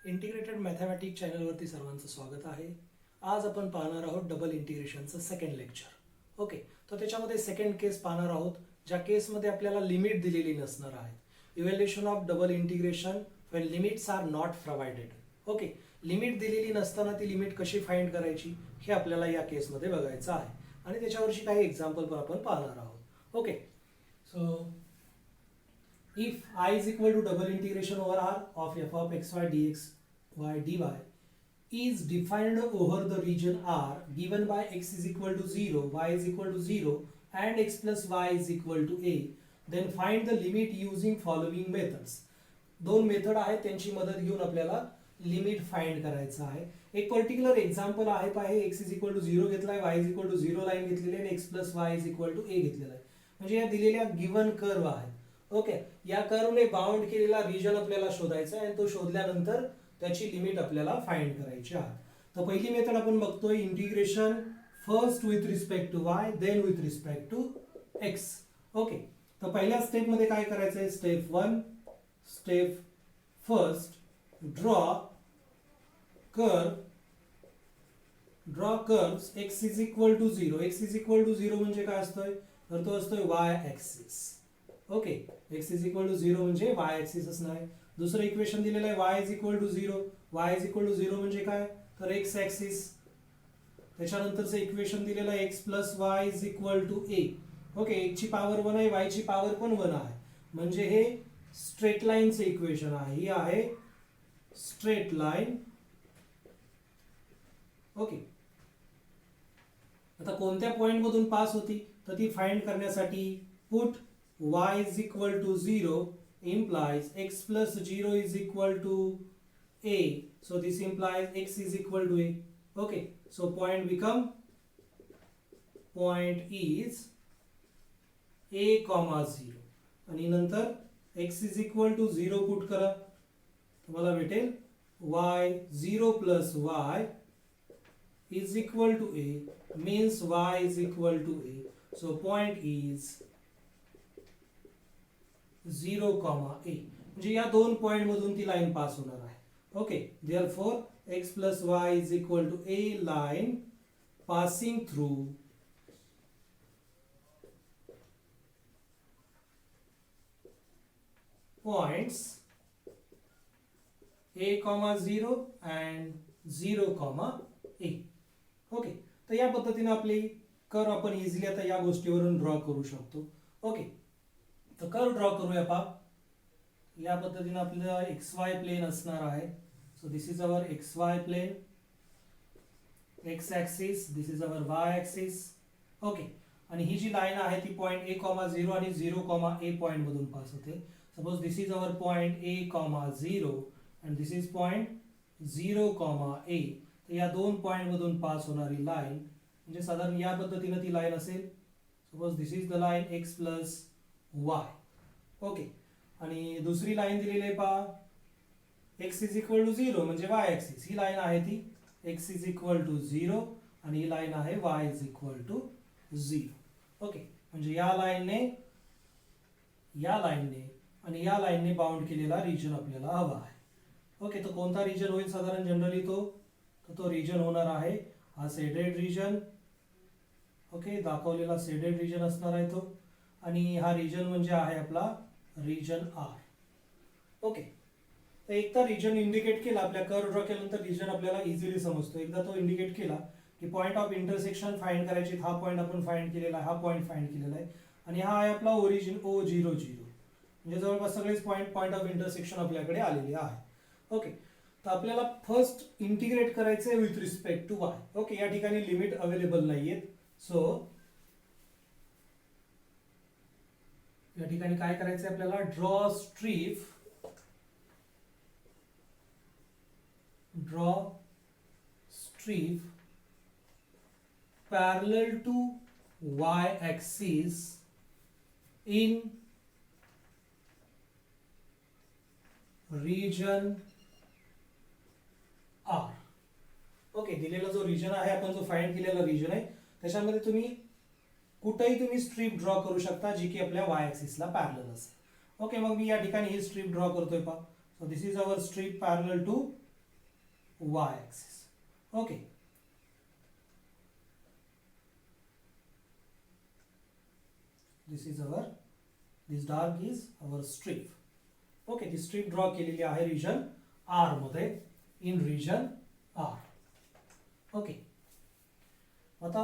Integrated mathematics चॅनलवरती सर्वांचं स्वागत आहे. आज आपण पाहणार आहोत डबल इंटिग्रेशनचं सेकंड लेक्चर. ओके, तर त्याच्यामध्ये सेकंड केस पाहणार आहोत, ज्या केसमध्ये आपल्याला लिमिट दिलेली नसणार आहे. Evaluation of double integration when limits are not provided. Okay, limit दिलेली नसताना ती लिमिट कशी फाइंड करायची हे आपल्याला या केसमध्ये बघायचं आहे आणि त्याच्यावरची काही एक्झाम्पल पण आपण पाहणार आहोत. Okay, so if I is equal to double integration over R of f of xy dx y dy is defined over the region R given by x is equal to 0, y is equal to 0 and x plus y is equal to a, then find the limit using following methods. दोन method आहेत, त्यांची मदत घेऊन आपल्याला limit find करायचं आहे. एक particular example आहे पाहे, x इज इक्वल टू 0 घेतलाय, y is equal to 0 line घेतलेली आहे आणि x plus y is equal to a घेतलेला आहे. म्हणजे या दिलेल्या गिवन कर्व आहे. ओके, या कर्वने बाउंड केलेला रिजन आपल्याला शोधायचा आहे आणि तो शोधल्यानंतर त्याची लिमिट आपल्याला फाइंड करायची आहे. तर पहिली मेथड आपण बघतोय, integration first with respect to y then with respect to x. Okay, तर पहिल्या स्टेप मध्ये काय करायचं आहे, step 1, step first, draw curves x is equal to 0. x is equal to 0 म्हणजे काय असतोय, तर तो असतोय y axis. Okay, x is equal to 0 म्हणजे y ऍक्सिस असणार आहे. दुसरं इक्वेशन दिलेलं आहे y is equal to 0. y is equal to 0 म्हणजे काय, तर x ऍक्सिस. त्याच्यानंतरचं इक्वेशन दिलेलं आहे x plus y is equal to a. Okay, x ची पॉवर 1 आहे, y ची पॉवर पण 1 आहे, म्हणजे हे स्ट्रेट लाईनचं इक्वेशन आहे. ही आहे स्ट्रेट लाईन. ओके, आता कोणत्या पॉइंट मधून पास होती, तर ती फाइंड करण्यासाठी put y is equal to 0 implies x plus 0 is equal to a. So this implies x is equal to a. Okay, so point is a comma 0 आणि नंतर x is equal to 0 put करा, तुम्हाला भेटेल y 0 plus y is equal to a means y is equal to a. So point is 0, a. म्हणजे या दोन point मधून ती लाईन पास होणार आहे. Okay, therefore x plus y is equal to a line passing through points a, 0 and 0, a. ओके, तर या पद्धतीने आपली कर्व आपण इझिली आता या गोष्टीवरून ड्रॉ करू शकतो. ओके, तर कर्व ड्रॉ करूया पहा. या पद्धतीने आपल्याला XY प्लेन असणार आहे. So this is our XY plane, x axis, this is our y axis. Okay, आणि ही जी लाईन आहे ती पॉइंट a, 0 आणि 0, a पॉइंट मधून पास होते. Suppose this is our point a, 0 and this is point 0, a. तर या दोन पॉइंट मधून पास होणारी लाईन म्हणजे साधारण या पद्धतीने ती लाईन असेल. Suppose this is the line x plus y. Okay, आणि दुसरी लाईन दिलेली आहे पहा, x इज इक्वल टू 0 म्हणजे y ऍक्सिस. ही लाईन आहे ती x इज इक्वल टू 0 आणि ही लाईन आहे y is equal to 0. Okay, म्हणजे या लाईनने आणि या लाईनने बाउंड केलेला रिजन आपल्याला हवा आहे. ओके, तर कोणता रिजन होईल साधारण जनरली तो रिजन होणार आहे हा शेडेड रिजन. ओके, दाखवलेला शेडेड रिजन असणार आहे तो, आणि हा रिजन म्हणजे आहे आपला रिजन R. ओके, तर एकदा रिजन इंडिकेट केला, आपल्या कर्व ड्रॉ केल्यानंतर रिजन आपल्याला इझिली समजतो. एकदा तो इंडिकेट केला की पॉइंट ऑफ इंटरसेक्शन फाइंड करायची. हा पॉइंट आपण फाइंड केलेला आहे, हा पॉइंट फाइंड केलेला आहे, आणि हा आहे आपला ओरिजिन O00. म्हणजे जवळपास सगळेच पॉइंट ऑफ इंटरसेक्शन आपल्याकडे आलेले आहे. ओके, तर आपल्याला फर्स्ट इंटिग्रेट करायचं with respect to y. Okay, या ठिकाणी लिमिट अवेलेबल नाहीये. सो या ठिकाणी काय करायचंय आपल्याला, draw strip parallel to y axis in region R. Okay, दिलेला जो रिजन आहे, आपण जो फाइंड केलेला रिजन आहे, त्याच्यामध्ये तुम्ही कुठेही स्ट्रीप ड्रॉ करू शकता जी की आपल्या y ऍक्सिसला पॅरलल असेल. ओके, मग मी या ठिकाणी ही स्ट्रीप ड्रॉ करतोय पहा. So this is our strip parallel to y axis. Okay, this dark is our strip. Okay, ती स्ट्रीप ड्रॉ केलेली आहे रिजन आर मध्ये, इन रिजन आर. ओके, आता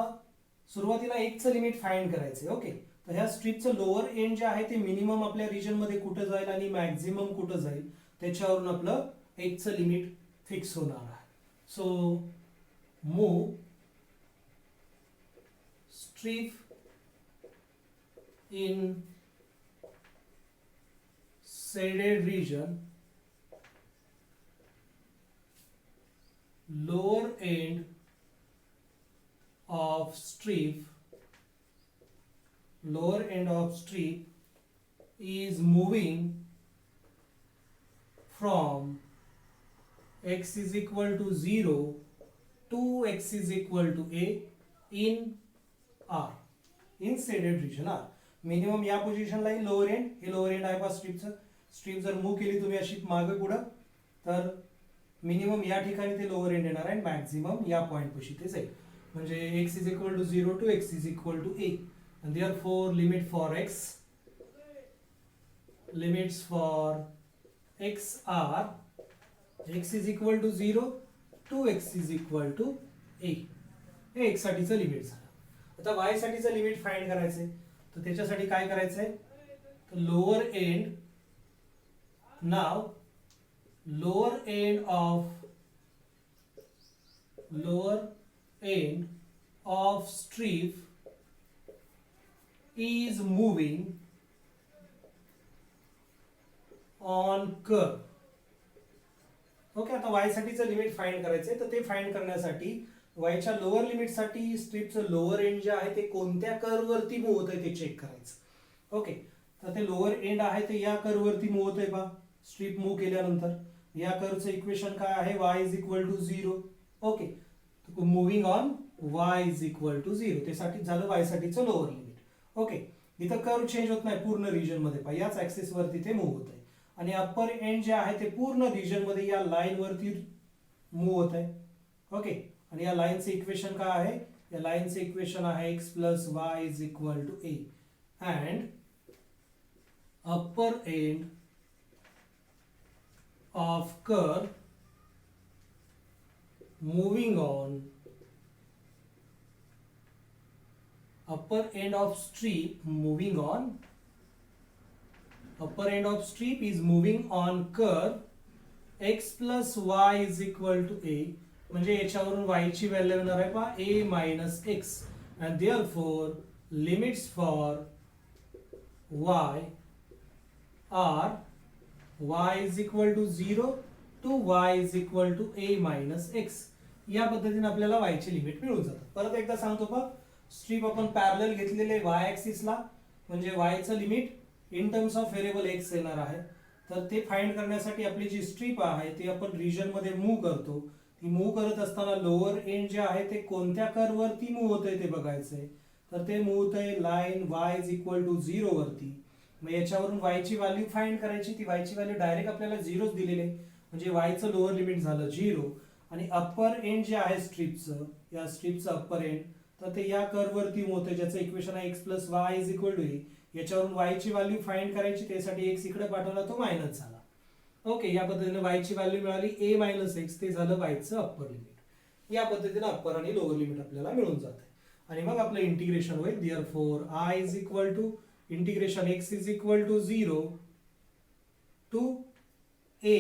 सुरुवातीला एकचं लिमिट फाइंड करायचं. ओके, तर ह्या स्ट्रीपचं लोअर एंड जे आहे ते मिनिमम आपल्या रिजन मध्ये कुठं जाईल आणि मॅक्झिमम कुठं जाईल त्याच्यावरून आपलं एकचं लिमिट फिक्स होणार आहे. So move strip in shaded region, lower end of strip is moving from x is equal to 0 to x is equal to a in R, in shaded region R. Minimum या पोझिशनला lower end, हे lower end आहे पा स्ट्रीपचं. Strip जर move केली तुम्ही अशी मागे पुढं तर मिनिमम या ठिकाणी ते लोअर एंड येणार आहे, मॅक्झिमम या पॉइंट पाशी ते जाईल. म्हणजे x is equal to 0 to x is equal to a, and therefore limits for x are x is equal to 0 to x is equal to a. हे x साठीचं limit झालं. आता y साठीचं लिमिट फाइंड करायचंय, तर त्याच्यासाठी काय करायचंय, तर lower end, now lower end of strip is moving on curve. Okay, आता y साठीचं लिमिट फाइंड करायचंय, तर ते फाइंड करण्यासाठी वायच्या लोअर लिमिट साठी स्ट्रीपचं लोअर एंड जे आहे ते कोणत्या कर्व वरती मूव्ह होतंय ते चेक करायचं. ओके, तर ते लोअर एंड आहे ते या कर्व वरती मूव्ह होतंय पहा. स्ट्रीप मूव्ह केल्यानंतर या कर्वचं इक्वेशन काय आहे, y is equal to 0. Okay, moving on y is equal to 0, त्यासाठी झालं y साठीचं लोअर लिमिट. ओके, इथं कर्व चेंज होत नाही पूर्ण रिजन मध्ये पहा, याच ऍक्सिस वरती ते मूव्ह होत आहे. आणि अप्पर एंड जे आहे ते पूर्ण रिजन मध्ये या लाईन वरती मूव्ह होत आहे. ओके, आणि या लाईनचं इक्वेशन काय आहे, या लाईनचं इक्वेशन आहे x plus y is equal to a, and upper end of curve moving on, upper end of strip is moving on curve x plus y is equal to a. म्हणजे याच्यावरून y ची value येणार आहे पहा a minus x, and therefore limits for y are y is equal to 0 to y is equal to a minus x. या पद्धतीने आपल्याला y ची लिमिट मिळून जातात. परत एकदा सांगतो पहा, स्ट्रीप आपण पॅरलल घेतलेले y ऍक्सिसला, म्हणजे y चं limit in terms of variable x येणार आहे. तर ते फाइंड करण्यासाठी आपली जी स्ट्रीप आहे ती आपण रिजन मध्ये मूव्ह करतो. ती मूव्ह करत असताना लोअर एंड जे आहे ते कोणत्या कर्व वरती मूव्ह होतंय ते बघायचंय. तर ते मूव्ह होतंय line y is equal to 0 वरती. मग याच्यावरून y ची व्हॅल्यू फाइंड करायची. ती y ची व्हॅल्यू डायरेक्ट आपल्याला 0च दिलेली आहे, म्हणजे y चं लोअर लिमिट झालं 0. आणि अप्पर एंड जे आहे स्ट्रीपचं, या स्ट्रीपचं अप्पर एंड, तर ते या कर्व वरती मूव्ह होतंय, ज्याचं इक्वेशन आहे x plus y is equal to a. याच्यावरून y ची व्हॅल्यू फाइंड करायची, त्यासाठी x इकडे पाठवला तो मायनस झाला. ओके, या पद्धतीने y ची व्हॅल्यू मिळाली a मायनस x, ते झालं y चं अप्पर लिमिट. या पद्धतीने अप्पर आणि लोअर लिमिट आपल्याला मिळून जाते. आणि मग आपलं इंटिग्रेशन होईल. Therefore i is equal to integration x is equal to 0 to a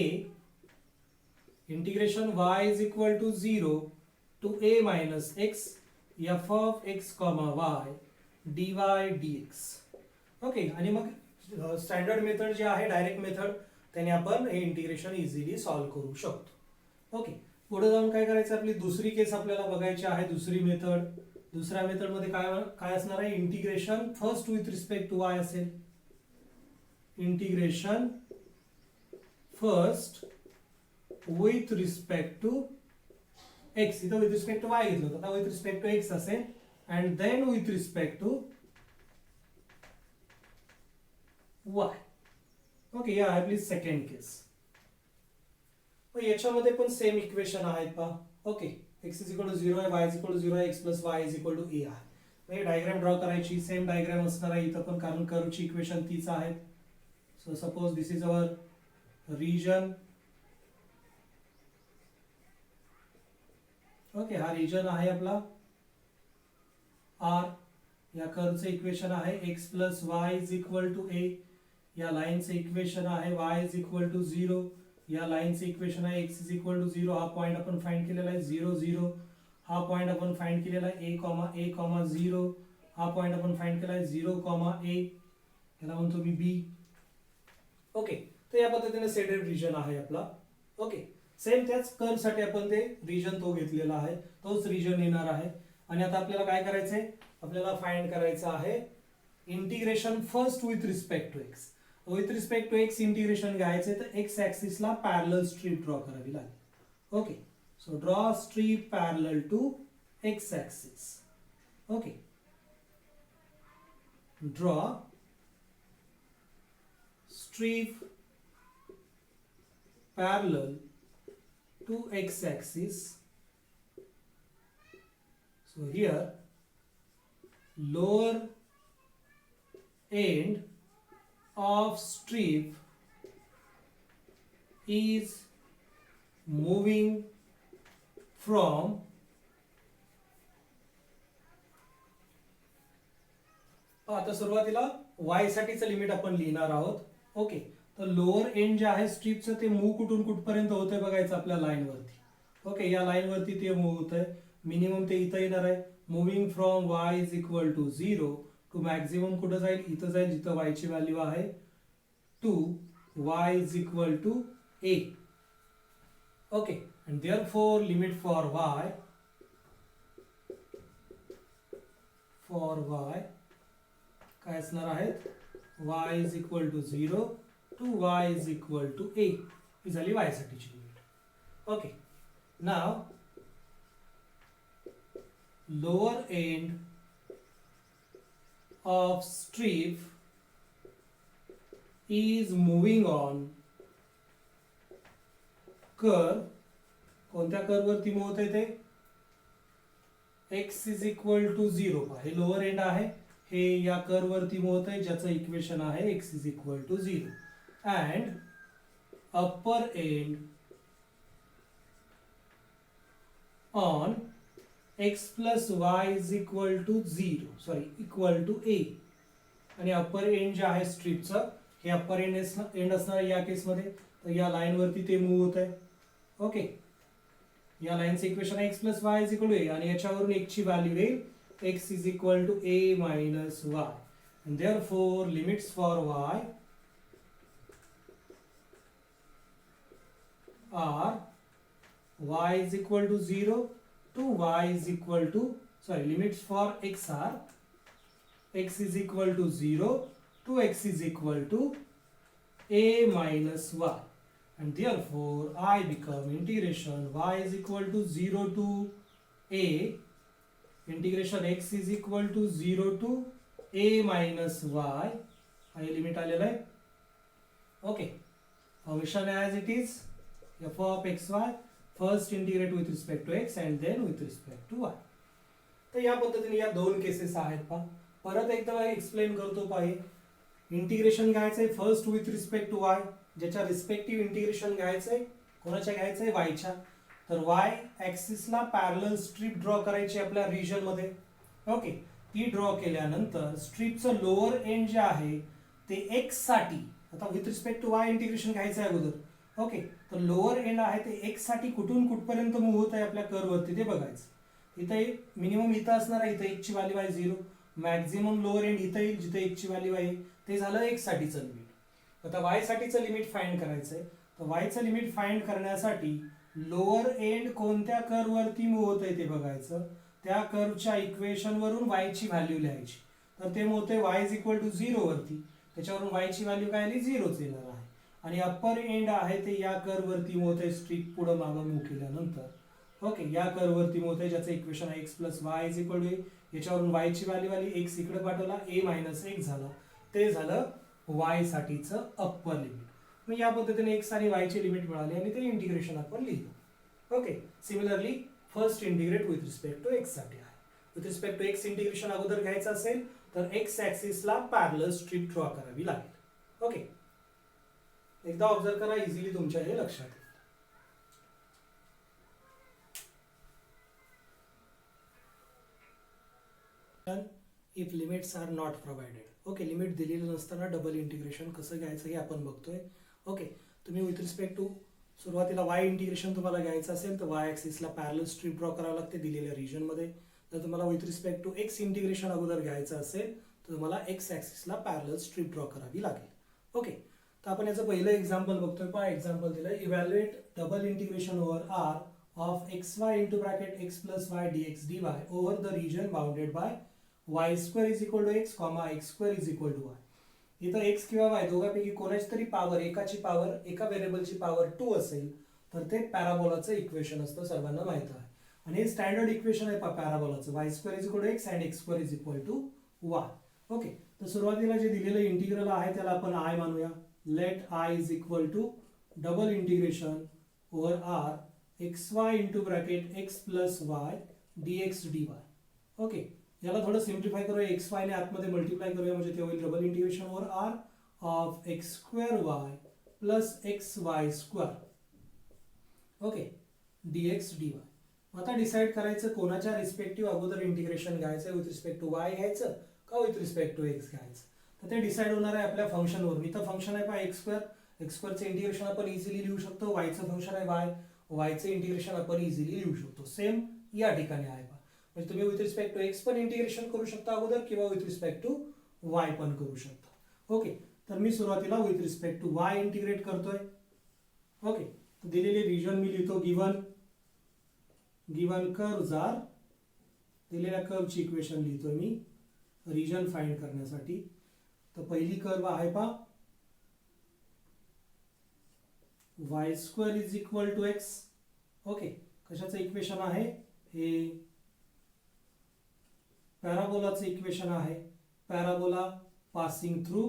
integration y is equal to 0 to a minus x f of x comma y dy dx. Okay, आणि मग standard method जे आहे, direct method, त्याने आपण हे integration easily solve करू शकतो. Okay, पुढे जाऊन काय करायचं, आपली दुसरी केस आपल्याला बघायची आहे, दुसरी मेथड. दुसऱ्या मेथड मध्ये काय असणार आहे, integration first with respect to y असेल. Integration first with respect to x, इथं विथ रिस्पेक्ट टू y घेतलं होतं, आता विथ रिस्पेक्ट टू x असेल, and then with respect to y. Okay, या आपली सेकंड केस. मग याच्यामध्ये पण सेम इक्वेशन आहेत पहा. Okay, x is equal to 0 आहे, y इज इक्वल टू 0 आहे, x plus y is equal to a आहे. हे डायग्राम ड्रॉ करायची, सेम डायग्राम असणार आहे इथं पण, कारण कर्वची इक्वेशन तीच आहे. So suppose this is our region. Okay, हा रिजन आहे आपला आर. या कर्वचं इक्वेशन आहे x plus y is equal to a. या लाईनचं इक्वेशन आहे y इज इक्वल टू 0. या लाईनचं इक्वेशन आहे x इज इक्वल टू 0. हा पॉइंट आपण फाइंड केलेला आहे 0 0. हा पॉइंट आपण फाइंड केलेला आहे a, 0. हा पॉइंट आपण फाइंड केला आहे 0, a. याला म्हणतो मी b. ओके, तर या पद्धतीने सेडेड रिजन आहे आपला. ओके, सेम त्याच कर्व साठी आपण ते रिजन तो घेतलेला आहे, तोच रिजन येणार आहे. आणि आता आपल्याला काय करायचंय, आपल्याला फाइंड करायचं आहे integration first with respect to x. With respect to x integration घ्यायचे तर एक्स ऍक्सिसला पॅरलल स्ट्रीप ड्रॉ करावी लागेल. Okay, so draw strip parallel to x axis. Okay, draw strip parallel to x axis. So here lower end of strip is moving from आता सुरुवातीला y साठीचं limit आपण लिहिणार आहोत. ओके, तर लोअर एंड जे आहे स्ट्रीपचं ते मूव्ह कुठून कुठपर्यंत होतंय बघायचं आपल्या लाईन वरती. ओके, या लाईन वरती ते मूव्ह होतंय. मिनिमम ते इथं येणार आहे. Moving from y is equal to 0 to maximum कुठं जाईल, इथं जाईल जिथं y ची व्हॅल्यू आहे 2, y is equal to a. Okay, and therefore limit for y काय असणार आहेत, y is equal to 0 to y is equal to a. ही झाली y साठीची limit. Okay, now lower end of strip is moving on curve. कोणत्या curve वरती move होते ते, x is equal to 0. हे लोअर एंड आहे, हे या कर्व वरती मूव्ह होतंय ज्याचं इक्वेशन आहे x is equal to 0. And upper end on x plus y is equal to 0, sorry equal to a. आणि अप्पर एंड जे आहे स्ट्रीपचं, हे अप्पर एंड असणार आहे या केसमध्ये. तर या लाईन वरती ते मूव्ह होत आहे. ओके, या लाईनचं इक्वेशन आहे x plus y is equal to a. आणि याच्यावरून x ची व्हॅल्यू येईल x is equal to a minus y. And therefore limits for y are y is equal to 0 to y is equal to, sorry, limits for x are x is equal to 0 to x is equal to a minus y. And therefore I become integration y is equal to 0 to a, integration x is equal to 0 to a minus y. हा limit आलेला आहे. Okay, function as it is f of xy, first integrate with respect to x and then with respect to y. तर या पद्धतीने या दोन cases आहेत पहा. परत एकदा एक्सप्लेन करतो पाहिजे. इंटिग्रेशन घ्यायचंय first with respect to y, ज्याच्या रिस्पेक्टिव्ह इंटिग्रेशन घ्यायचंय, कोणाच्या घ्यायचंय, वायच्या. तर वाय ऍक्सिसला पॅरलल स्ट्रीप ड्रॉ करायची आपल्या रिजन मध्ये. ओके, ती ड्रॉ केल्यानंतर स्ट्रीपचं लोअर एंड जे आहे ते एक्स साठी, आता with respect to Y integration घ्यायचं आहे अगोदर. ओके, तर लोअर एंड आहे ते एक्स साठी कुठून कुठपर्यंत मूव्ह होत आहे आपल्या कर्व वरती ते बघायचं. इथे मिनिमम इथं असणार आहे, इथं x ची व्हॅल्यू आहे 0. मॅक्झिमम लोअर एंड इथं येईल जिथे x ची व्हॅल्यू आहे. ते झालं x साठीचं लिमिट. आता y साठीचं लिमिट फाइंड करायचंय. तर y चं लिमिट फाइंड करण्यासाठी लोअर एंड कोणत्या कर्व वरती मूव्ह होत आहे ते बघायचं. त्या कर्वच्या इक्वेशन वरून y ची व्हॅल्यू लिहायची. तर ते मूव्ह होते y इज इक्वल टू 0 वरती, त्याच्यावरून y ची व्हॅल्यू काय आली, 0च येणार आहे. आणि अप्पर एंड आहे ते या कर्व वरती मूव्ह होते, स्ट्रीप पुढे मागे मूव्ह केल्यानंतर. ओके, या कर्व वरती मूव्ह होते ज्याचं इक्वेशन आहे x plus y is equal to, याच्यावरून y ची व्हॅल्यू आली, x इकडे पाठवला, a मायनस 1 झालं. ते झालं y साठीचं अप्पर लिमिट. मग या पद्धतीने एक्स आणि वाय ची लिमिट मिळाली आणि ते इंटिग्रेशन आपण लिहिलं. Okay, similarly first integrate with respect to x साठी आहे. With respect to x integration अगोदर घ्यायचं असेल तर एक्स ऍक्सिसला पॅरलल स्ट्रीप ड्रॉ करावी लागेल. ओके, एकदा ऑब्झर्व करा, इझिली तुमच्या हे लक्षात येईल. If limits are not provided. Okay, limit दिलेलं नसताना डबल इंटिग्रेशन कसं घ्यायचं हे आपण बघतोय. ओके, तुम्ही विथ रिस्पेक्ट टू सुरुवातीला वाय इंटिग्रेशन तुम्हाला घ्यायचं असेल तर वाय ऍक्सिसला पॅरलल स्ट्रीप ड्रॉ करावं लागते दिलेल्या रिजनमध्ये. जर तुम्हाला with respect to x integration अगोदर घ्यायचं असेल तर तुम्हाला एक्स ऍक्सिसला पॅरलल स्ट्रीप ड्रॉ करावी लागेल. ओके, तर आपण याचं पहिलं एक्झाम्पल बघतोय. पहा, एक्झाम्पल दिलं, evaluate double integration over R of x y into bracket x plus y dx dy over the region bounded by y square is equal to x comma x square is equal to Y. इथं x किंवा y दोघांपैकी कोणाची तरी power, एकाची power, एका व्हेरिएबलची power 2 असेल तर ते पॅराबोलाचं इक्वेशन असतं, सर्वांना माहित आहे. आणि हे स्टँडर्ड इक्वेशन आहे पॅराबोलाचं, Y square is equal to X and X square is equal to Y. Okay, तर सुरुवातीला जे दिलेलं इंटिग्रल आहे त्याला आपण आय मानूया. Let I is equal to double integration over R x y into bracket x plus y dx dy. Okay, याला थोडं सिम्प्लिफाय करूया, एक्स वाय ने आतमध्ये मल्टिप्लाय करूया म्हणजे ते होईल double integration over R of x square y plus x y square. Okay, dx dy. आता डिसाइड करायचं कोणाच्या रिस्पेक्टिव्ह अगोदर इंटिग्रेशन घ्यायचं, विथ रिस्पेक्ट टू वाय घ्यायचं का विथ रिस्पेक्ट टू एक्स घ्यायचं. तर ते डिसाइड होणार आहे आपल्या फंक्शनवरून. इथं फंक्शन आहे पहा एक्स स्क्वेअर, एक्स स्क्वेअरचं इंटिग्रेशन आपण इझिली लिहू शकतो. वायचं फंक्शन आहे वाय, वायचं इंटिग्रेशन आपण इझिली लिहू शकतो. सेम या ठिकाणी आहे पहा, म्हणजे तुम्ही विथ रिस्पेक्ट टू एक्स पण इंटिग्रेशन करू शकता अगोदर किंवा विथ रिस्पेक्ट टू वाय पण करू शकता. ओके, तर मी सुरुवातीला with respect to y integrate करतोय. ओके, तर दिलेले रिजन मी लिहितो गिवन कर्व्स आर, दिलेल्या कर्वची इक्वेशन लिहितोय मी रिजन फाइंड करण्यासाठी. तर पहिली कर्व आहे पहा y square is equal to x. Okay, कशाचं इक्वेशन आहे हे, पॅराबोलाचं इक्वेशन आहे. Parabola passing through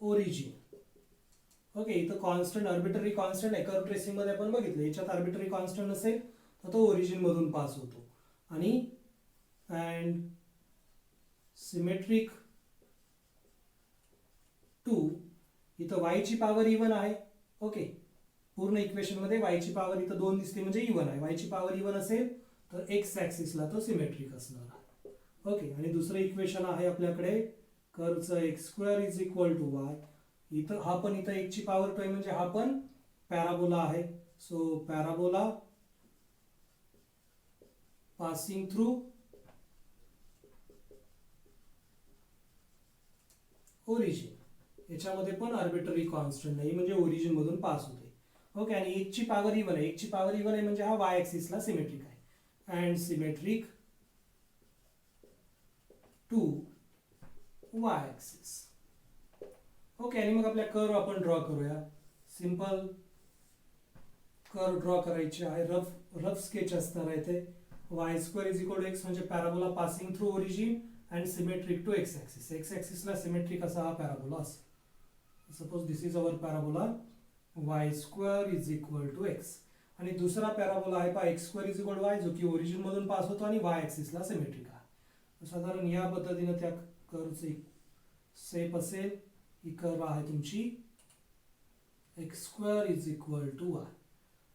origin. Okay, इथं कॉन्स्टंट, आर्बिटरी कॉन्स्टंट आहे. कर्व ट्रेसिंग मध्ये आपण बघितलं, याच्यात आर्बिटरी कॉन्स्टंट असेल तर तो ओरिजिन मधून पास होतो. आणि अँड सिमेट्रिक टू, इथं वाय ची पॉवर इवन आहे. ओके, पूर्ण इक्वेशन मध्ये वाय ची पॉवर इथं 2 दिसते म्हणजे इवन आहे. वाय ची पॉवर इवन असेल तर एक्स ऍक्सिसला तो सिमेट्रिक असणार आहे. ओके, आणि दुसरं इक्वेशन आहे आपल्याकडे कर्वचं X square is equal to Y. इथं हा पण इथं एक ची पॉवर 2 म्हणजे हा पण पॅराबोला आहे. So parabola passing through origin, याच्यामध्ये पण आर्बिटरी कॉन्स्टंट नाही म्हणजे ओरिजिन मधून पास होते. ओके, आणि एक ची पॉवर इवन आहे, एक ची पॉवर इवन आहे म्हणजे हा वाय ऍक्सिसला सिमेट्रिक आहे. And symmetric to Y axis. Okay, आणि मग आपल्या कर्व आपण ड्रॉ करूया. सिंपल कर्व ड्रॉ करायची आहे, रफ स्केच असणार आहे ते. Y square is equal to X म्हणजे parabola passing through origin and symmetric to x axis. X ऍक्सिसला सिमेट्रिक असा हा पॅराबोला असेल. Suppose this is our parabola Y square is equal to X. आणि दुसरा पॅराबोला आहे पहा X square is equal to Y, जो की ओरिजिन मधून पास होतो आणि वाय ऍक्सिसला सिमेट्रिक आहे. साधारण या पद्धतीने त्या कर्वचे शेप असेल. ही कर्व आहे तुमची x square is equal to Y.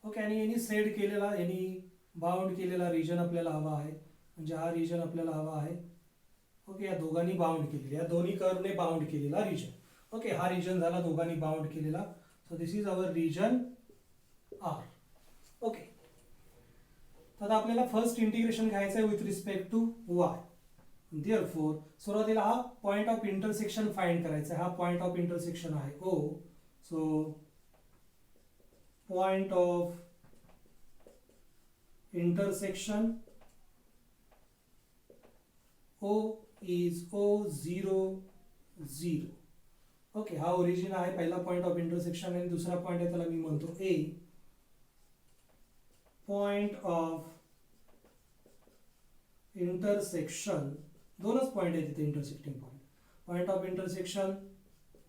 Okay, आणि यांनी सेट केलेला, यांनी बाउंड केलेला रिजन आपल्याला हवा आहे, म्हणजे हा रिजन आपल्याला हवा आहे. ओके, या दोघांनी बाउंड केलेला, या दोन्ही कर्वने बाउंड केलेला रिजन. ओके, हा रिजन झाला दोघांनी बाउंड केलेला. So this is our region R. Okay, तर आपल्याला फर्स्ट इंटिग्रेशन घ्यायचं आहे with respect to y. Therefore सुरुवातीला हा पॉइंट ऑफ इंटरसेक्शन फाइंड करायचा आहे. हा पॉइंट ऑफ इंटरसेक्शन आहे O. So point of intersection O is O0 0. Okay, हा ओरिजिन आहे पहिला पॉइंट ऑफ इंटरसेक्शन आणि दुसरा पॉइंट आहे त्याला मी म्हणतो ए. पॉइंट ऑफ इंटरसेक्शन दोनच पॉईंट आहे तिथे intersecting point. Point of intersection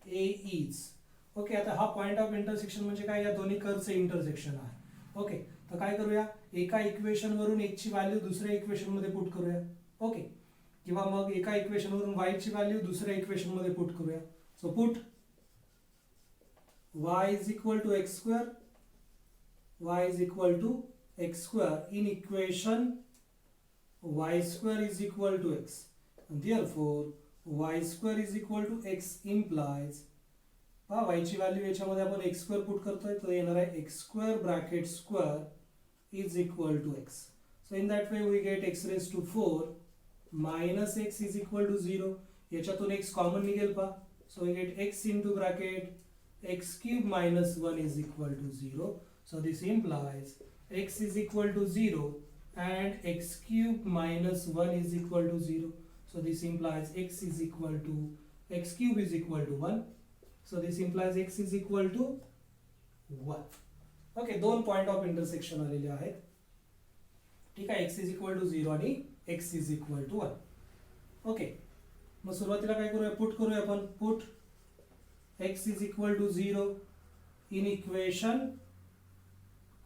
A is. Okay, आता हा पॉईंट ऑफ इंटरसेक्शन म्हणजे काय, या दोन्ही कर्वचे इंटरसेक्शन आहे. ओके, तर काय करूया, एका इक्वेशन वरून x ची व्हॅल्यू दुसऱ्या इक्वेशन मध्ये पुट करूया. ओके, किंवा मग एका इक्वेशन वरून y ची व्हॅल्यू दुसऱ्या इक्वेशन मध्ये पुट करूया. So put y is equal to x square, y is equal to x square in equation y square is equal to x, and therefore y square is equal to x implies, y ची value याच्यामध्ये आपण x square put करतोय, तर येणार आहे x square bracket square is equal to x. So in that way we get x raised to 4 minus x is equal to 0. याच्यातून x common निघेल पा, so we get x into bracket x cube minus 1 is equal to 0. So this implies x is equal to 0 and x cube minus 1 is equal to 0. So this implies x is equal to, x cube is equal to 1. So this implies x is equal to 1. Okay, दोन point of intersection आलेले आहेत. ठीक आहे, x is equal to 0 आणि x is equal to 1. Okay, मग सुरुवातीला काय करूया, पुट करूया आपण. Put x is equal to 0 in equation,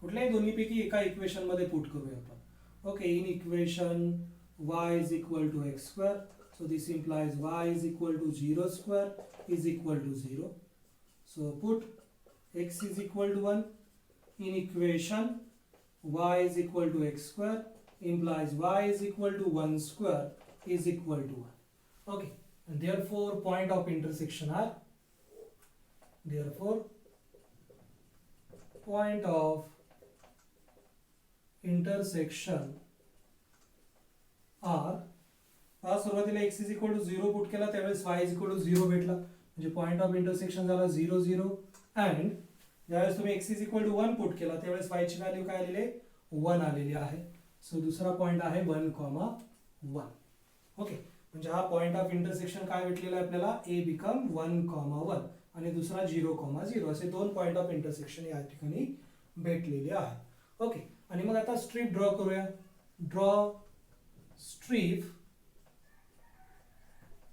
कुठल्याही दोन्हीपैकी एका इक्वेशन मध्ये पुट करूया आपण. Okay, in equation y is equal to x square. So this implies y is equal to 0 square is equal to 0. So put x is equal to 1 in equation y is equal to x square implies y is equal to 1 square is equal to 1. Okay, and therefore point of intersection are, therefore point of intersection are, सुरुवातीला x is equal to 0 put केला त्यावेळेस y is equal to 0 भेटला, म्हणजे point of intersection झाला 0 0. And ज्यावेळेस तुम्ही x is equal to 1 put केला त्यावेळेस y ची व्हॅल्यू काय आलेली आहे, 1 आलेली आहे. सो दुसरा पॉइंट आहे 1, 1. ओके, म्हणजे हा पॉइंट ऑफ इंटरसेक्शन काय भेटलेला आहे आपल्याला, a बिकम 1, 1 आणि दुसरा 0, 0. असे दोन पॉइंट ऑफ इंटरसेक्शन या ठिकाणी भेटलेले आहेत. ओके, आणि मग आता स्ट्रीप ड्रॉ करूया. ड्रॉ स्ट्रीप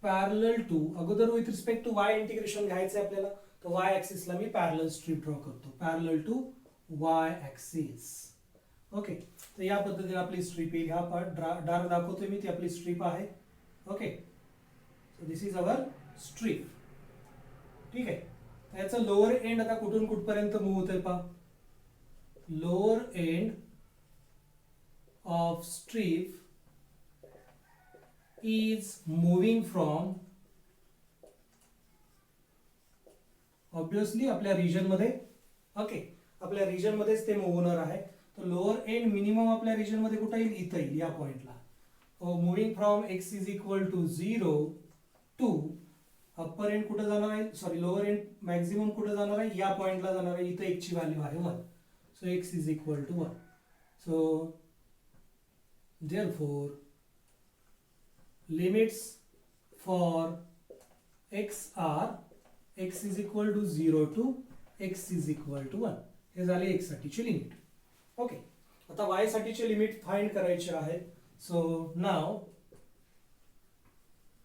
पॅरलल टू, अगोदर with respect to y integration घ्यायचं आहे आपल्याला, तर y ऍक्सिसला मी पॅरलल स्ट्रीप ड्रॉ करतो, parallel to y axis. Okay, तर या पद्धतीने आपली स्ट्रीप येईल. हा पार्ट डार्क दाखवतोय मी, ती आपली स्ट्रीप आहे. Okay, so this is our strip. ठीक आहे, याचं लोअर एंड आता कुठून कुठपर्यंत मूव्ह होतंय पहा. Lower end of strip is moving from, obviously आपल्या रिजन मध्ये. ओके, आपल्या रिजन मध्येच ते मूव्ह होणार आहे. तर लोअर एंड मिनिमम आपल्या रिजन मध्ये कुठे येईल, इथं येईल, या पॉइंटला. Moving from x is equal to 0 to upper end कुठे जाणार आहे, सॉरी लोअर एंड मॅक्झिमम कुठे जाणार आहे, या पॉइंटला जाणार आहे. इथं x ची व्हॅल्यू आहे 1. So x is equal to 1. So therefore limits for x are x is equal to 0 to x is equal to 1. हे झाले x साठीचे लिमिट. ओके, आता y साठीचे लिमिट फाइंड करायचे आहेत. So now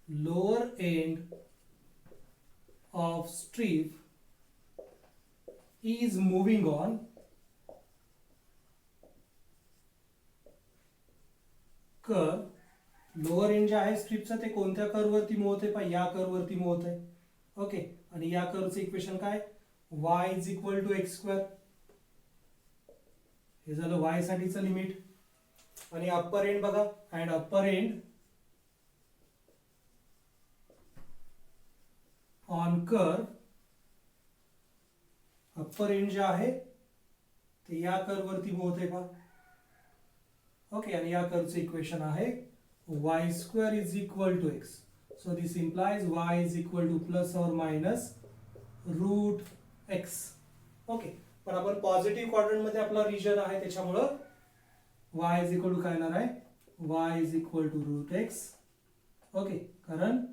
lower end of strip is moving on curve. Lower end जे आहे स्ट्रीपचं ते कोणत्या कर्व वरती मूव्ह होते पहा, या कर्व वरती मूव्ह होते. ओके, आणि या कर्वचं इक्वेशन काय, y is equal to x square. हे झालं y साठीचं लिमिट. आणि अप्पर एंड बघा, and upper end on curve, upper end जे आहे ते या कर्व वरती मूव्ह होते पहा. ओके, आणि या कर्वचं इक्वेशन आहे y square is equal to x. So this implies y is equal to plus or minus root x. Okay, पण आपण पॉझिटिव्ह क्वाड्रंट मध्ये आपला रिजन आहे त्याच्यामुळं y is equal to काय येणार आहे, y is equal to root x. Okay, कारण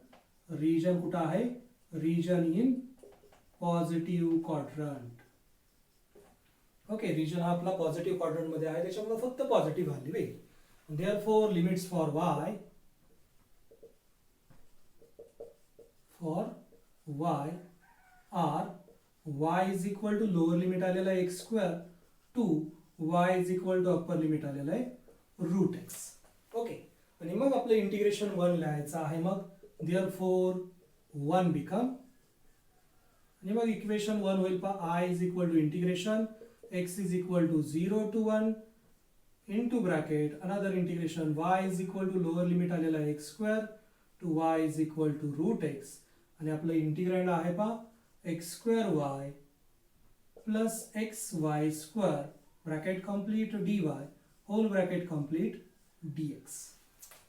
रिजन कुठं आहे, region in positive quadrant. Okay, region हा आपला पॉझिटिव्ह क्वाड्रंट मध्ये आहे त्याच्यामुळे फक्त पॉझिटिव्ह व्हॅल्यू येईल. Therefore limits for y for y R y is equal to lower limit आलेला आहे x square to y is equal to upper limit आलेलं आहे रूट एक्स. ओके, आणि मग आपलं इंटिग्रेशन 1 लिहायचं आहे. मग देअरफॉर 1 बिकम, आणि मग इक्वेशन 1 होईल पहा I is equal to integration x is equal to 0 to 1 into bracket another integration y is equal to lower limit आलेला आहे x square to y is equal to root x, आणि आपलं integrand आहे पहा x square y plus xy square bracket complete dy whole bracket complete dx.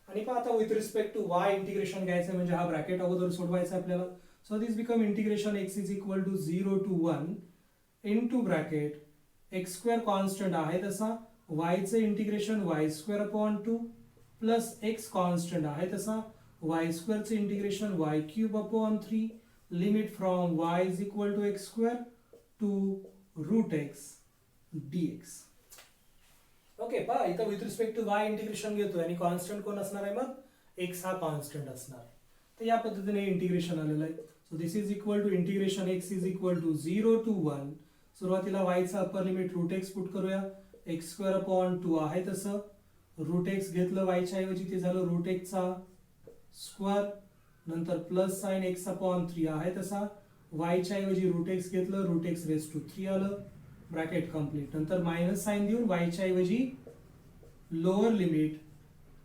आणि पहा आता with respect to y integration घ्यायचं म्हणजे हा ब्रॅकेट अगोदर सोडवायचा आपल्याला. So this become integration x is equal to 0 to 1 into bracket x square constant आहे तसा y चे integration y square upon 2 plus x constant आहे तसा y स्क्वेअर चे integration y cube upon 3 limit from y is equal to x square to root x dx. Okay, पहा इथं with respect to y integration घेतोय आणि constant कोण असणार आहे मग x हा कॉन्स्टंट असणार. तर या पद्धतीने इंटिग्रेशन आलेलं आहे. So this is equal to integration x is equal to 0 to 1. सुरुवातीला y चा upper limit root x put करूया. एक्स स्क्वेअर अपॉन 2 आहे तसं रूट एक्स घेतलं y च्या ऐवजी ते झालं रूट एक्स चा स्क्वेअर, नंतर प्लस साइन एक्स अपॉन 3 आहे तसा y च्या ऐवजी रूट एक्स घेतलं रूट एक्स रेस टू 3 आलं ब्रॅकेट कंप्लीट. नंतर मायनस साइन देऊन y च्या ऐवजी लोअर लिमिट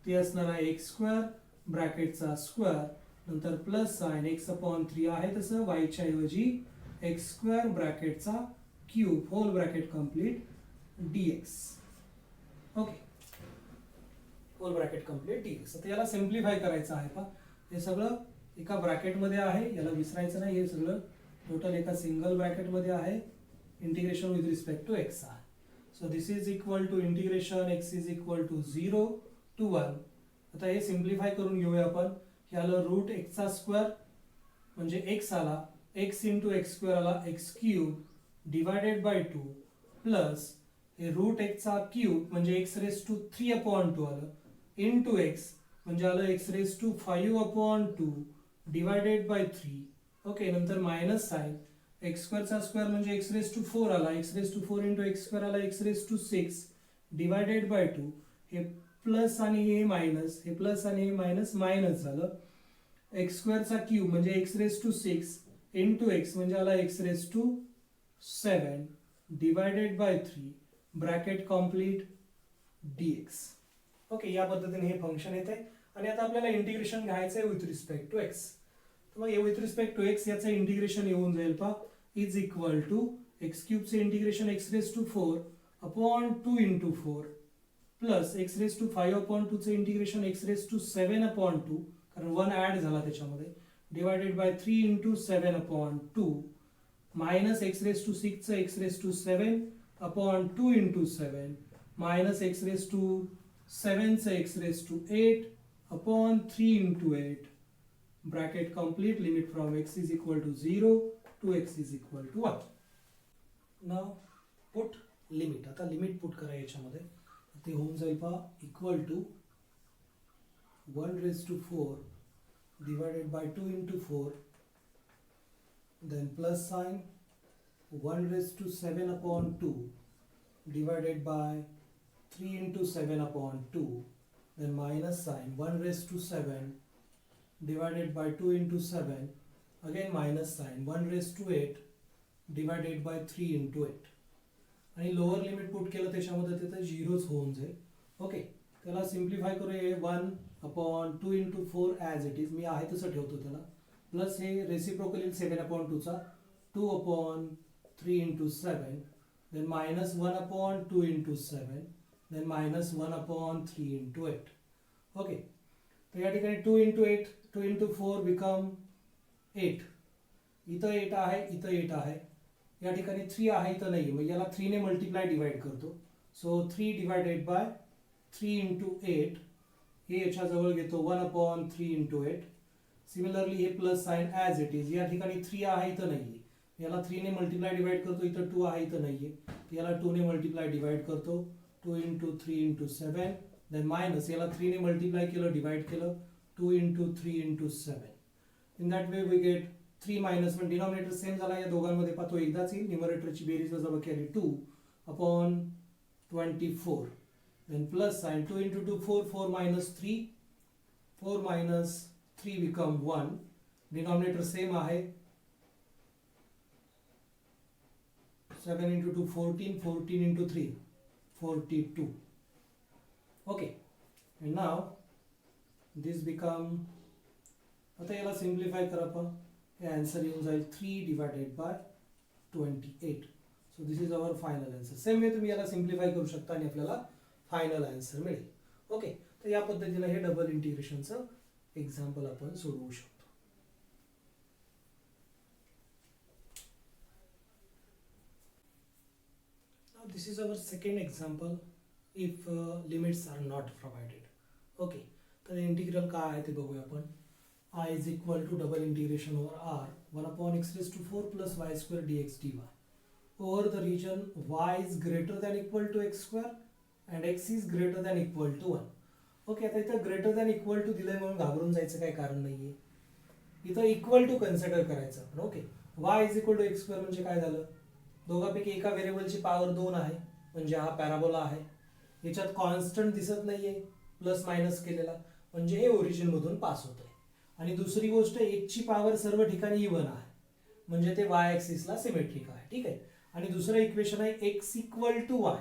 ते असणार आहे एक्स स्क्वेअर ब्रॅकेटचा स्क्वेअर, नंतर प्लस साइन एक्स अपॉन 3 आहे तसं y च्या ऐवजी एक्स स्क्वेअर ब्रॅकेटचा cube whole bracket complete dx. Okay, whole bracket complete dx. आता याला सिम्प्लिफाय करायचं आहे पहा. हे सगळं एका ब्रॅकेट मध्ये आहे, याला विसरायचं नाही. हे सगळं टोटल एका सिंगल ब्रॅकेट मध्ये आहे. Integration with respect to x आहे. So this is equal to integration x is equal to 0 to 1. आता हे सिम्प्लिफाय करून घेऊया आपण. हे आलं रूट x चा स्क्वेअर म्हणजे x आला x इंटू एक्स स्क्वेअर आला x cube divided by 2 plus हे रूट x चा क्यूब म्हणजे x रेस टू 3 अपॉन 2 आलं इंटू x म्हणजे आलं x raise to 5 upon 2 divided by 3. Okay, नंतर मायनस साइन एक्स स्क्वेअर चा स्क्वेअर म्हणजे x रेस टू 4 आला x raise to 4 into x square आला x raise to 6 divided by 2. हे plus आणि हे मायनस, हे प्लस आणि हे मायनस मायनस झालं. एक्स स्क्वेअर चा क्यूब म्हणजे x raise to 6 into x म्हणजे आला x raise to 7 divided by 3 bracket complete dx. Okay, या पद्धतीने हे फंक्शन येते. आणि आता आपल्याला इंटिग्रेशन घ्यायचं आहे विथ रिस्पेक्ट टू x. तर मग विथ रिस्पेक्ट टू x याचं इंटिग्रेशन येऊन जाईल पहा is equal to X cube चे integration x raise to 4 upon 2 into 4 plus x raise to 5 upon 2 चे integration x raise to 7 upon 2 कारण 1 ऍड झाला त्याच्यामध्ये divided by 3 into 7 upon 2 minus x raise to 6 चं x raise to 7 upon 2 into 7 minus x raised to 7 च x raised to 8 upon 3 into 8 bracket complete limit from x is equal to 0 to x is equal to 1. Now put limit. आता limit put करा याच्यामध्ये. ते होऊन जाईल पहा equal to 1 raised to 4 divided by 2 into 4 then plus sign 1 raised to 7 upon 2 divided by 3 into 7 upon 2 then minus sign 1 raised to 7 divided by 2 into 7 again minus sign 1 raised to 8 divided by 3 into 8. आणि lower limit put केलं त्याच्यामध्ये तिथे 0च होऊन जाईल. Okay, त्याला simplify करूया 1 upon 2 into 4 as it is me आहे तसं ठेवतो त्याला प्लस हे रेसिप्रोकल येईल 7 अपॉन 2 चा 2 upon 3 into 7 then minus 1 upon 2 into 7 then minus 1 upon 3 into 8. Okay, तर या ठिकाणी 2 into 8 2 into 4 become 8. इथं 8 आहे इथं 8 आहे या ठिकाणी 3 आहे इथं नाही मग याला 3 ने मल्टिप्लाय डिवाइड करतो. सो 3 डिवायडेड बाय 3 into 8 हे याच्या जवळ घेतो 1 upon 3 into 8. सिमिलरली हे plus sign as it is या ठिकाणी 3 आहे इथं नाहीये याला 3 ने मल्टिप्लाय डिवाइड करतो इथं 2 आहे इथं नाहीये याला 2 ने मल्टिप्लाय डिवाइड करतो 2 into 3 into 7 देन मायनस याला 3 ने मल्टिप्लाय केलं डिवाइड केलं 2 into 3 into 7 in that way we get 3 minus 1 denominator same झाला या दोघांमध्ये पाहतो एकदाच येईल न्यूमरेटरची बेरीज वजाबाकी आली 2 upon 24 then plus sign 2 into 2 4 minus 3 4 minus 3 become 1 denominator same आहे 7 into 2 14 14 into 3 42 okay and now this become आता याला सिम्प्लिफाय करा पहा हे आन्सर येऊन जाईल 3 divided by 28 so this is our final answer same way तुम्ही याला सिम्प्लिफाय करू शकता आणि आपल्याला फायनल आन्सर मिळेल ओके तर या पद्धतीने हे डबल इंटिग्रेशनचं एक्झाम्पल आपण सोडवू शकतो Now this is our second example if limits are not provided okay तर इंटिग्रल काय आहे ते बघूया आपण I is equal to double integration over r 1 upon x raised to 4 plus y square dx dy over the region y is greater than equal to x square and x is greater than equal to 1 okay आता इथं greater than equal to दिलंय म्हणून घाबरून जायचं काही कारण नाहीये इथं इक्वल टू कन्सिडर करायचं आपण okay y is equal to x square म्हणजे काय झालं दोघांपैकी एका व्हेरिएबलची पॉवर 2 आहे म्हणजे हा पॅराबोला आहे याच्यात कॉन्स्टंट दिसत नाहीये प्लस मायनस केलेला म्हणजे हे ओरिजिन मधून पास होत आहे आणि दुसरी गोष्ट एक ची पॉवर सर्व ठिकाणी इवन आहे म्हणजे ते y ऍक्सिसला सिमेट्रिक आहे ठीक आहे आणि दुसरं इक्वेशन आहे x equal to y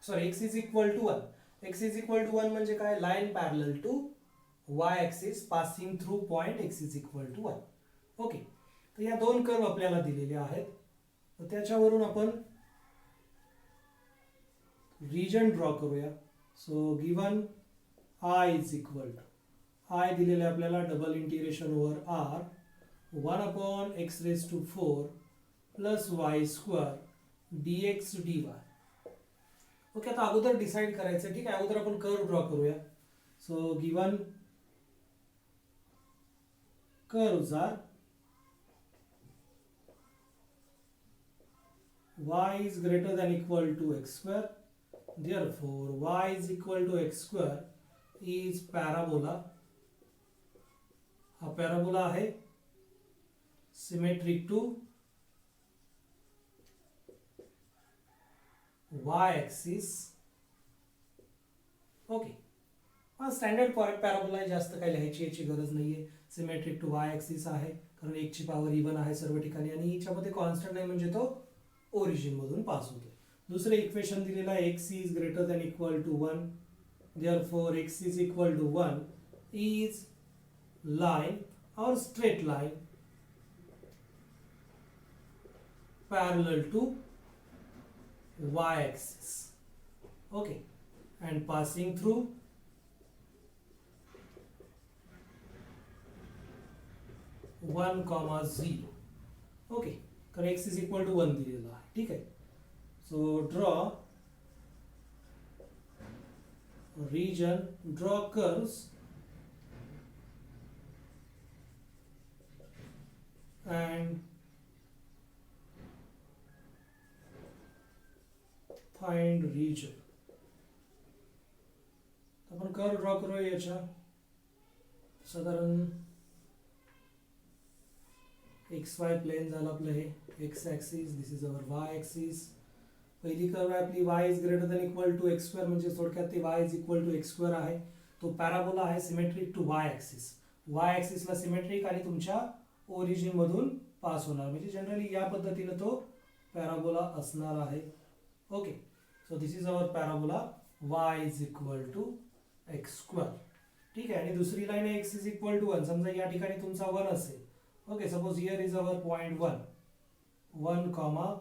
sorry x is equal to 1 x is equal to 1 म्हणजे काय line parallel to y axis passing through point x is equal to 1 okay तर या दोन कर्व आपल्याला दिलेले आहेत तर त्याच्यावरून आपण रिजन ड्रॉ करूया so given I is equal to I दिलेले आपल्याला double integration over r 1 upon x raised to 4 plus y square dx dy okay आता अगोदर डिसाइड करायचं ठीक आहे अगोदर आपण कर्व ड्रॉ करूया so given curves are y is greater than equal to x square therefore y is equal to x square is parabola हा parabola आहे symmetric to y axis okay हा स्टँडर्ड पॅराबोला आहे जास्त काही लिहायची याची गरज नाहीये सिमेट्रिक टू y axis आहे कारण एक ची पॉवर इवन आहे सर्व ठिकाणी आणि याच्यामध्ये कॉन्स्टंट नाही म्हणजे तो ओरिजिन मधून पास होतो दुसरे इक्वेशन दिलेलं आहे x is greater than equal to 1 therefore x is equal to 1 is line or straight line parallel to y axis okay and passing through one comma 0 okay कारण x is equal to 1 दिलेला आहे ठीक आहे so draw region draw curves and find region आपण curve draw करूया याच्या साधारण XY plane झालं आपलं हे x axis this is our y axis पहिली कर्व आहे आपली y is greater than equal to x square म्हणजे थोडक्यात ते y is equal to x square आहे तो पॅराबोला आहे symmetric to y axis y ऍक्सिसला सिमेट्रिक आणि तुमच्या ओरिजिन मधून पास होणार म्हणजे जनरली या पद्धतीने तो पॅराबोला असणार आहे okay so this is our parabola y is equal to x square ठीक आहे आणि दुसरी लाईन आहे x इज इक्वल टू 1 समजा या ठिकाणी तुमचा 1 असेल okay suppose here is our point 1 comma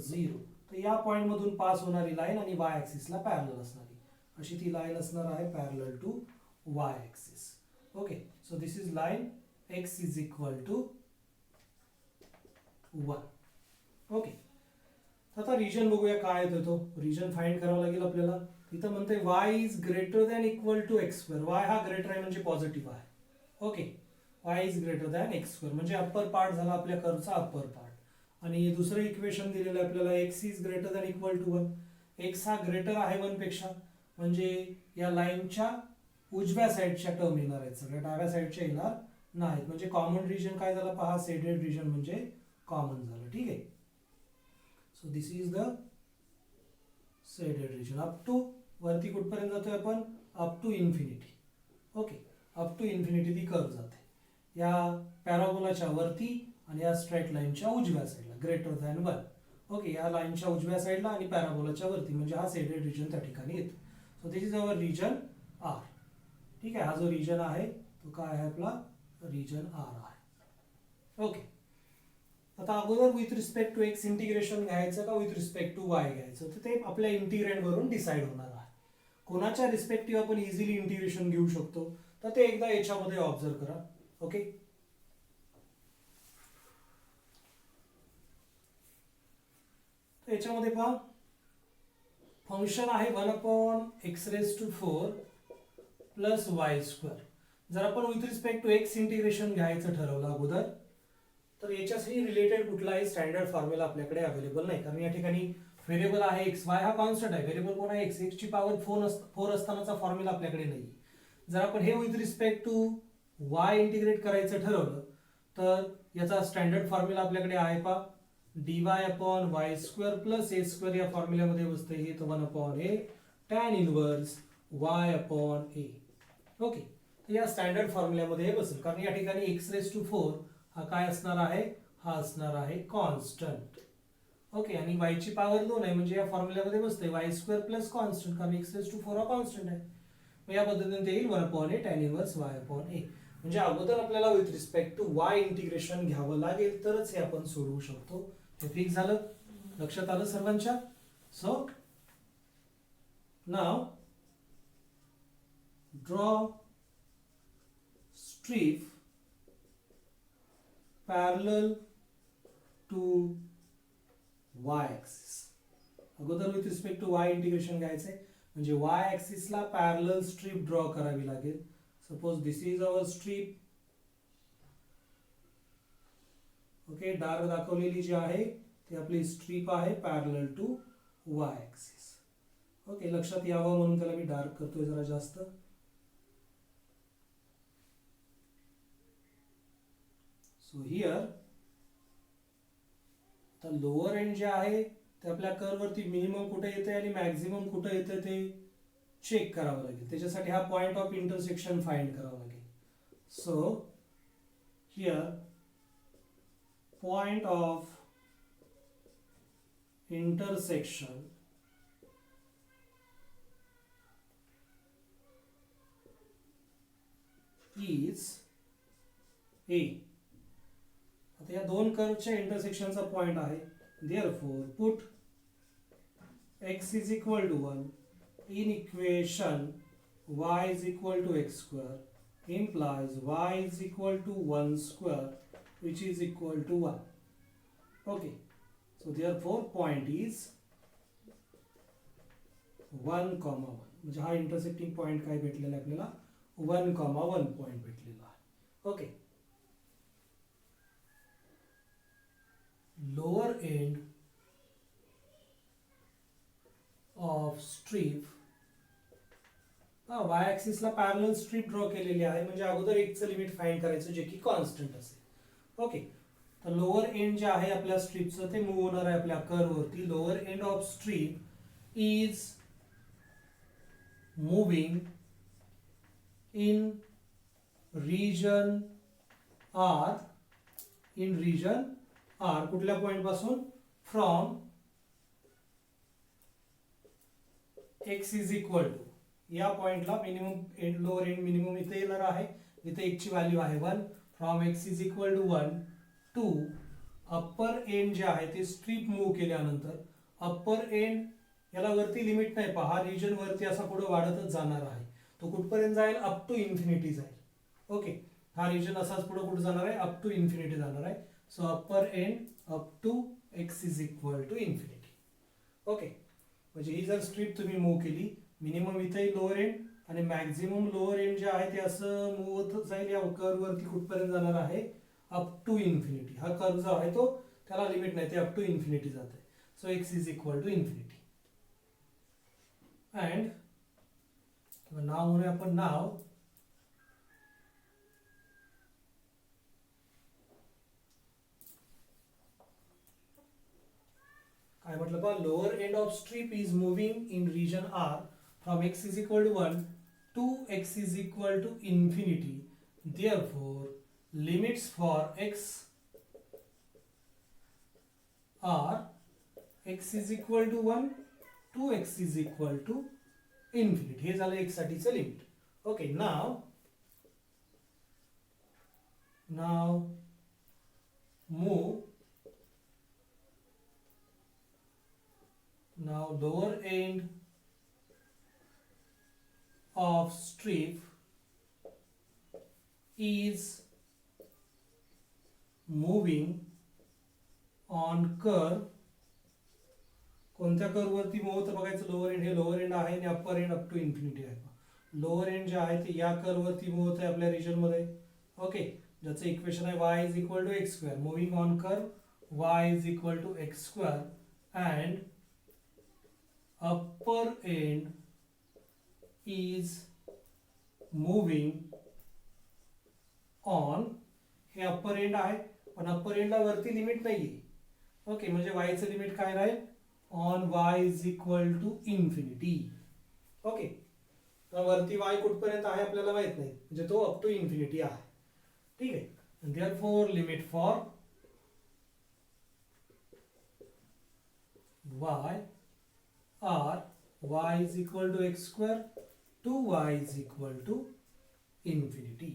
0 तर या पॉइंट मधून पास होणारी लाईन आणि y ऍक्सिसला पॅरलल असणारी अशी ती लाईन असणार आहे parallel to y axis okay so this is line x is equal to 1 okay आता रिजन बघूया काय येतो तो रिजन फाइंड करावा लागेल आपल्याला इथं म्हणते y is greater than equal to x square y हा ग्रेटर आहे म्हणजे पॉझिटिव्ह आहे okay y is greater than x square म्हणजे अप्पर पार्ट झाला आपल्या कर्वचा अप्पर पार्ट आणि दुसरं इक्वेशन दिलेलं आहे आपल्याला x is greater than equal to 1 x हा ग्रेटर आहे 1 पेक्षा म्हणजे या लाईनच्या उजव्या साईडच्या टर्म येणार आहेत सगळ्या डाव्या साईडच्या येणार नाहीत, म्हणजे कॉमन रिजन काय झाला पहा, शेडेड रिजन म्हणजे कॉमन झालं. ठीक आहे, so this is the shaded region. Up to वरती कुठपर्यंत जातोय आपण, up to infinity. Okay, up to infinity ती कर्व जाते या पॅराबोलाच्या वरती आणि या स्ट्रेट लाईनच्या उजव्या साईडला, ग्रेटर दॅन 1. ओके, या लाईनच्या उजव्या साईडला आणि पॅराबोलाच्या वरती, म्हणजे हा शेडेड रिजन त्या ठिकाणी येतो. So this is our region R. ठीक आहे, हा जो रिजन आहे तो काय आहे आपला, रिजन आर आहे. ओके, आता अगोदर with respect to x integration घ्यायचं का विथ रिस्पेक्ट टू वाय घ्यायचं, तर ते आपल्या इंटिग्रँड वरून डिसाइड होणार आहे. कोणाच्या रिस्पेक्टिव्ह आपण इझिली इंटिग्रेशन घेऊ शकतो, तर ते एकदा याच्यामध्ये ऑब्झर्व करा. ओके, याच्यामध्ये पहा फंक्शन आहे 1/x⁴ प्लस y². जर आपण with respect to x integration घ्यायचं ठरवलं अगोदर, तर याच्यासाठी रिलेटेड कुठलाही स्टँडर्ड फॉर्म्युला आपल्याकडे अवेलेबल नाही, कारण या ठिकाणी व्हेरिएबल आहे एक्स, वाय हा कॉन्स्टंट आहे, व्हेरिएबल कोण आहे एक्स, एक्सची पॉवर 4 असतानाचा फॉर्म्युला आपल्याकडे नाही. जर आपण हे with respect to y integrate करायचं ठरवलं, तर याचा स्टँडर्ड फॉर्म्युला आपल्याकडे आहे पहा, dy/y² प्लस a² या फॉर्म्युल्यामध्ये बसते हे, तर 1/a tan inverse y/a. Okay, तर या स्टँडर्ड फॉर्म्युल्यामध्ये हे बसेल, कारण या ठिकाणी x⁴ हा काय असणार आहे, हा असणार आहे कॉन्स्टंट. ओके, आणि y ची पॉवर 2 आहे, म्हणजे या फॉर्म्युल्यामध्ये बसते y² प्लस कॉन्स्टंट, कारण x⁴ हा कॉन्स्टंट आहे. मग या पद्धतीने ते येईल 1/a tan इनवर्स y/a. म्हणजे अगोदर आपल्याला with respect to Y integration घ्यावं लागेल, तरच हे आपण सोडवू शकतो. हे फिक्स झालं, लक्षात आलं सर्वांच्या. So now draw strip parallel to Y axis. अगोदर with respect to Y integration घ्यायचंय, म्हणजे वाय ऍक्सिसला पॅरलल स्ट्रीप ड्रॉ करावी लागेल. Suppose this is our strip. Okay, dark दाखवलेली जी आहे ती आपली स्ट्रीप आहे parallel to Y axis. Okay, लक्षात यावं म्हणून त्याला मी डार्क करतोय जरा जास्त. सो हिअर आता लोअर एंड जे आहे ते आपल्या कर्व वरती मिनिमम कुठे येते आणि मॅक्झिमम कुठे येते ते चेक करावं लागेल. त्याच्यासाठी हा पॉइंट ऑफ इंटरसेक्शन फाइंड करावा लागेल. So here point of intersection is A. आता या दोन कर्वच्या इंटरसेक्शनचा पॉइंट आहे, therefore put x is equal to 1 in equation y is equal to x² implies y is equal to 1² which is equal to 1. Okay, so therefore point is 1, 1. म्हणजे हा intersecting point काय भेटलेला आहे आपल्याला, 1, 1 पॉइंट भेटलेला आहे. Okay, lower end of strip Y ऍक्सिसला parallel strip draw केलेली आहे, म्हणजे अगोदर एकचं लिमिट फाइंड करायचं जे की कॉन्स्टंट असेल. ओके, तर लोअर एंड जे आहे आपल्या स्ट्रीपचं ते मूव्ह होणार आहे आपल्या कर्व वरती. Lower end of strip is moving in region R. In region R कुठल्या पॉइंट पासून, from x is equal to या पॉइंटला minimum end lower end minimum इथे येणार आहे, इथे एक ची व्हॅल्यू आहे 1. From x is equal to 1 to upper end जे आहे ते स्ट्रीप मूव्ह केल्यानंतर अप्पर एंड याला वरती लिमिट नाही पहा, हा रिजन वरती असा पुढे वाढतच जाणार आहे. तो कुठपर्यंत जाईल, अप टू इन्फिनिटी जाईल. ओके, हा रिजन असाच पुढे कुठे जाणार आहे, अप टू इन्फिनिटी जाणार आहे. So upper end up to x is equal to infinity. Okay, म्हणजे ही जर स्ट्रीप तुम्ही मूव्ह केली, मिनिमम इथे लोअर एंड आणि मॅक्झिमम लोअर एंड जे आहे ते असं मूव्ह होत जाईल या कर्व वरती, कुठपर्यंत जाणार आहे, अप टू इन्फिनिटी. हा कर्व जो आहे तो त्याला लिमिट नाही, ते अप टू इन्फिनिटी जाते. So x is equal to infinity. And now म्हणूया आपण, नाव म्हटलं पहा, lower end of strip is moving in region R from x is equal to 1 to x is equal to infinity. Therefore, limits for x are x is equal to 1 to x is equal to infinity. हे झालं x साठीचं limit. Okay, now move lower end of strip is moving on curve. कोणत्या curve वरती move होतं बघायचं. Lower end, हे lower end आहे आणि upper end up to infinity आहे. लोअर एंड जे आहे ते या कर्व वरती मूव होत आहे आपल्या रिजन मध्ये. ओके, ज्याचं इक्वेशन आहे y is equal to x square. Moving on curve y is equal to x square and upper end is moving on, हे अप्पर एंड आहे पण अप्पर एंडला वरती लिमिट नाहीये. ओके, म्हणजे y चं लिमिट काय राहील, on y is equal to infinity. Okay, तर वरती y कुठपर्यंत आहे आपल्याला माहित नाही, म्हणजे तो अप टू इन्फिनिटी आहे. ठीक आहे. and therefore limit for y are y is equal to x square to y is equal to infinity.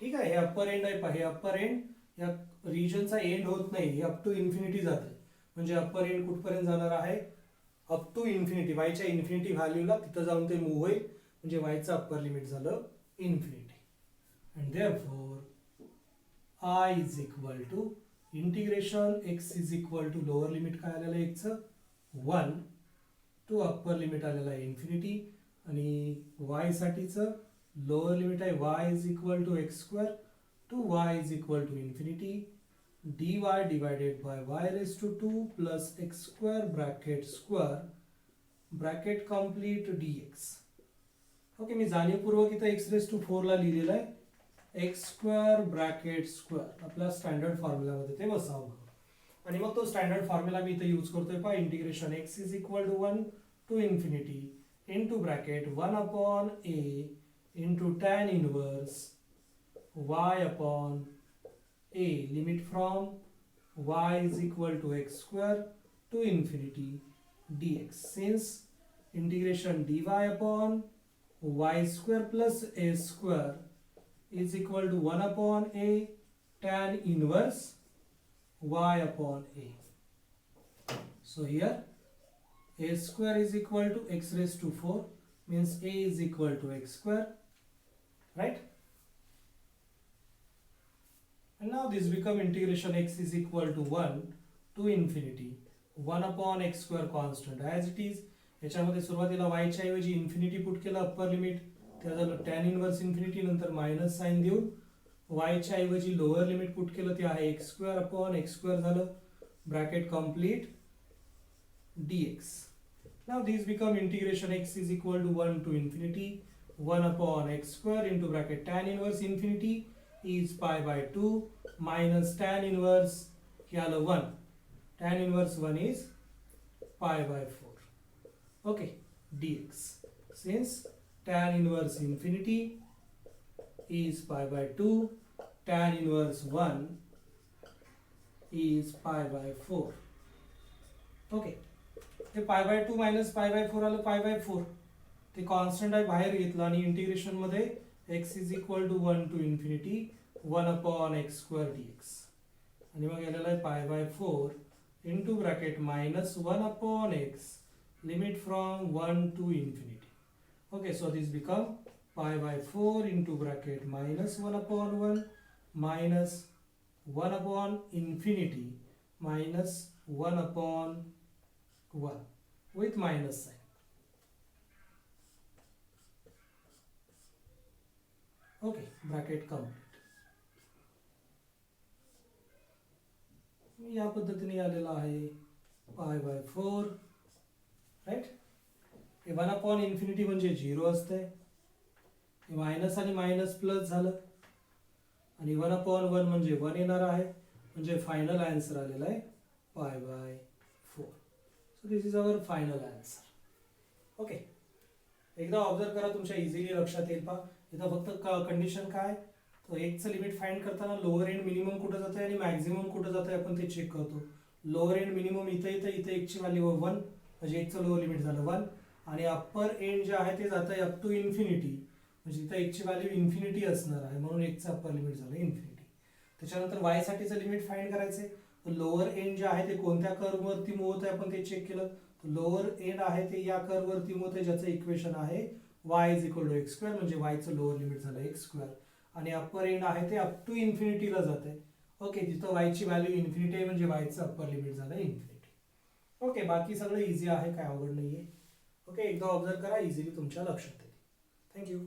ठीक आहे. हे अप्पर एंड आहे. हे अप्पर एंड या रिजनचा एंड होत नाही, हे अप टू इन्फिनिटी जाते. म्हणजे अप्पर एंड कुठपर्यंत जाणार आहे, अप टू इन्फिनिटी. वायच्या इन्फिनिटी व्हॅल्यूला तिथं जाऊन ते मूव्ह होईल, म्हणजे वायचं अप्पर लिमिट झालं infinity. And therefore I is equal to integration x is equal to lower limit काय आलेलं आहे x 1 टू अप्पर लिमिट आलेलं आहे इन्फिनिटी. आणि y साठीचं लोअर लिमिट आहे y is equal to x square to y is equal to infinity dy divided by y raise to 2 plus X square bracket complete dx. Okay, मी जाणीवपूर्वक इथं x raise to 4 ला लिहिलेलं आहे. X square bracket square आपल्या standard फॉर्म्युलामध्ये ते बसावं. आणि मग तो स्टँडर्ड फॉर्म्युला मी इथे यूज करतोय पहा. Integration x is equal to 1 to infinity into bracket 1 upon a into tan inverse y upon a, limit from y is equal to x square to infinity dx. Since integration dy upon y square plus a square is equal to 1 upon a tan inverse y upon a. So here a square is equal to x raised to 4, means a is equal to x square, right? And now this become integration x is equal to 1 to infinity 1 upon x square constant as it is. याच्यामध्ये सुरुवातीला y च्या ऐवजी infinity put केलं upper limit, त्या झालं tan inverse infinity, नंतर minus sign देऊन y च्या ऐवजी लोअर लिमिट पुट केलं, ते आहे x square upon x square झालं bracket complete dx. Now these become integration x is equal to 1 to infinity 1 upon x square into bracket tan inverse infinity is pi by 2 minus tan inverse here 1. Tan inverse 1 is pi by 4. Okay, dx. Since tan inverse infinity is pi by 2, tan inverse 1 is pi by 4. Okay. ते pi by 2 minus pi by 4 आलं, पाय by 4 ते constant आहे बाहेर घेतलं आणि integration मध्ये x is equal to 1 to infinity 1 upon x square dx. आणि मग गेलेलं आहे pi by 4 into bracket minus 1 upon x limit from 1 to infinity. Okay, so this become pi by 4 into bracket minus 1 upon 1 minus 1 upon infinity minus 1 upon 1 with minus sign. Okay, bracket complete. या पद्धतीने आलेला आहे pi by 4, right. हे 1 upon infinity म्हणजे 0 असते, हे minus आणि minus plus झालं आणि 1 अपॉन 1 म्हणजे 1 येणार आहे, म्हणजे फायनल आन्सर आलेला आहे pi by 4. So this is our final answer. Okay, एकदा ऑब्झर्व करा, तुमच्या इझिली लक्षात येईल. पहा इथं फक्त कंडिशन काय, तो एकचं लिमिट फाइंड करताना लोअर एंड मिनिमम कुठं जातं आणि मॅक्झिमम कुठं जातं आपण ते चेक करतो. लोअर एंड मिनिमम इथं इथं इथं एकची व्हॅल्यू 1 म्हणजे एकचं लोअर लिमिट झालं 1 आणि अप्पर एंड जे आहे ते जातं अप टू इन्फिनिटी म्हणजे इथं एकची व्हॅल्यू इन्फिनिटी असणार आहे म्हणून एकचं अप्पर लिमिट झालं इन्फिनिटी. त्याच्यानंतर वाय साठीचं लिमिट फाइंड करायचंय. लोअर एंड जे आहे ते कोणत्या कर्ववरती मूव्ह होत आहे आपण ते चेक केलं. लोअर एंड आहे ते या कर्ववरती मूव्ह होते ज्याचं इक्वेशन आहे y is equal to x square म्हणजे वायचं लोअर लिमिट झालं एक्स स्क्वेअर आणि अप्पर एंड आहे ते अप टू इन्फिनिटीला जाते. ओके, जिथं वायची व्हॅल्यू इन्फिनिटी आहे म्हणजे वायचं अप्पर लिमिट झालं इन्फिनिटी. ओके, बाकी सगळं इझी आहे, काय अवघड नाहीये. ओके, एकदा ऑब्झर्व करा, इझिली तुमच्या लक्षात येईल. थँक्यू.